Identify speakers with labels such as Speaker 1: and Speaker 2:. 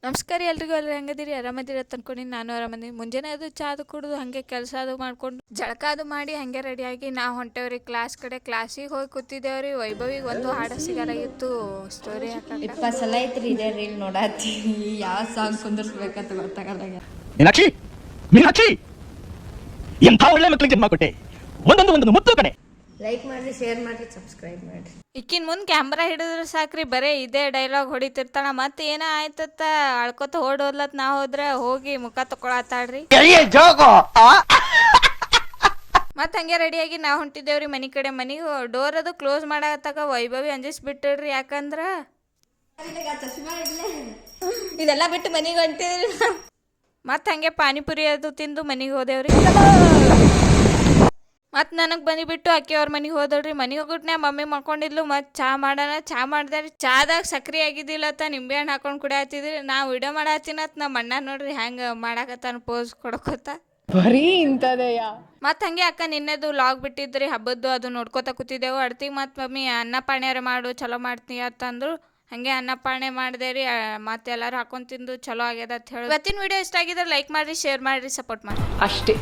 Speaker 1: ನಮಸ್ಕಾರ ಎಲ್ರಿಗೂ ಎಲ್ಲರೂ ಹೆಂಗದಿರಿ ಆರಾಮದಿರಿ ಅಂತ ಅನ್ಕೊಂಡು ನಾನು ಆರಾಮದಿ ಮುಂಜಾನೆ ಅದು ಚಾದು ಕುಡಿದು ಹಾಗೆ ಕೆಲಸ ಅದು ಮಾಡ್ಕೊಂಡು ಜಳಕ ಅದು ಮಾಡಿ ಹಾಗೆ ರೆಡಿಯಾಗಿ ನಾವು ಹೊಂಟೇವ್ರಿ ಕ್ಲಾಸಿಗೆ ಹೋಗಿ ಕೂತಿದ್ದೇವ್ರಿ. ವೈಭವಿಗೆ ಒಂದು ಹಾಡು ಸಿಗಲಾಗಿತ್ತು ಸ್ಟೋರಿ ಹಾಕಕ್ಕೆ.
Speaker 2: 20 ಸಲ ಐತ್ರಿ ಇದೇ ರೀಲ್ ನೋಡತ್ತೀನಿ. ಯಾವ ಸಾಂಗ್ ಕುಂದರ್ಸ್ಬೇಕಂತ ಗೊತ್ತಾಗಲ್ಲ.
Speaker 3: ಮೀನಾಕ್ಷಿ ಎಂಥ ಒಳ್ಳೆ ಮಕ್ಕಳಿಗೆ ಜನ್ಮ ಕೊಟ್ಟೆ. ಒಂದೊಂದು ಮುತ್ತು ಕಣೆ.
Speaker 2: ಲೈಕ್ ಮಾಡ್ರಿ, ಶೇರ್ ಮಾಡ್ರಿ, ಸಬ್ಸ್ಕ್ರೈಬ್ ಮಾಡ್ರಿ.
Speaker 1: ಇಕ್ಕಿನ ಮುಂದೆ ಕ್ಯಾಮ್ರಾ ಹಿಡಿದ್ರೆ ಸಾಕ್ರಿ, ಬರೀ ಇದೇ ಡೈಲಾಗ್ ಹೊಡಿತಿರ್ತಾಳ. ಮತ್ತೆ ಏನೋ ಆಯ್ತತ್ತ ಅಳ್ಕೊತ ಓಡೋದ್ಲತ್ ನಾವು ಹೋದ್ರೆ ಹೋಗಿ ಮುಖ ತಕೊಳತ್ತಾಳ್ರಿ. ಮತ್ತೆ ಹಂಗೆ ರೆಡಿಯಾಗಿ ನಾವು ಹೊಂಟಿದ್ದೇವ್ರಿ ಮನೆ ಕಡೆ. ಮನೆಗೆ ಡೋರ್ ಅದು ಕ್ಲೋಸ್ ಮಾಡತ್ತಾಗ ವೈಭವಿ ಅಂಜಿಸ್ಬಿಟ್ಟಿಡ್ರಿ. ಯಾಕಂದ್ರ ಇದೆಲ್ಲ ಬಿಟ್ಟು ಮನೆಗೆ ಹೊಂಟಿದ್ರಿ. ಮತ್ತೆ ಹಂಗೆ ಪಾನಿಪುರಿ ಅದು ತಿಂದು ಮನೆಗೆ ಹೋದೇವ್ರಿ. ಮತ್ತು ನನಗೆ ಬಂದುಬಿಟ್ಟು ಅಕ್ಕಿ ಅವ್ರ ಮನೆಗೆ ಹೋದಳ್ರಿ. ಮನೆಗೆ ಹೋಗ್ಬಿಟ್ಟು ಮಮ್ಮಿ ಮಾಡ್ಕೊಂಡಿದ್ಲು. ಮತ್ತು ಚಾ ಮಾಡ್ದಾರಿ. ಚಾದಾಗ ಸಕ್ರೆ ಆಗಿದ್ದಿಲ್ಲತ್ತ ನಿಂಬೆ ಹಣ್ಣು ಹಾಕೊಂಡು ಕುಡಿಯತ್ತಿದ್ರಿ. ನಾವು ವಿಡಿಯೋ ಮಾಡತ್ತೀನತ್ ನಮ್ಮ ಅಣ್ಣ ನೋಡ್ರಿ ಹೆಂಗೆ ಮಾಡಾಕತ್ತಾನ ಪೋಸ್ ಕೊಡಕೋತ.
Speaker 4: ಬರೀ ಇಂಥದೆಯ.
Speaker 1: ಮತ್ತು ಹಂಗೆ ಅಕ್ಕ ನಿನ್ನೆದು ಲಾಗ್ ಬಿಟ್ಟಿದ್ರಿ ಹಬ್ಬದ್ದು, ಅದು ನೋಡ್ಕೋತ ಕೂತಿದ್ದೆವು. ಅಡ್ತಿಗೆ ಮತ್ತು ಮಮ್ಮಿ ಅನ್ನ ಪಾಣ್ಯಾರ ಮಾಡು ಚಲೋ ಮಾಡ್ತೀನಿ ಅಂತಂದ್ರು. ಹಾಗೆ ಅನ್ನ ಪಾಣೆ ಮಾಡಿದೆ ರೀ. ಮತ್ತೆ ಎಲ್ಲರೂ ಹಾಕೊಂಡು ತಿಂದು ಚಲೋ ಆಗ್ಯದ ಅಂತ ಹೇಳಿ. ಇವತ್ತಿನ ವಿಡಿಯೋ ಇಷ್ಟ ಆಗಿದ್ರೆ ಲೈಕ್ ಮಾಡಿರಿ, ಶೇರ್ ಮಾಡಿರಿ, ಸಪೋರ್ಟ್ ಮಾಡಿ
Speaker 4: ಅಷ್ಟೇ.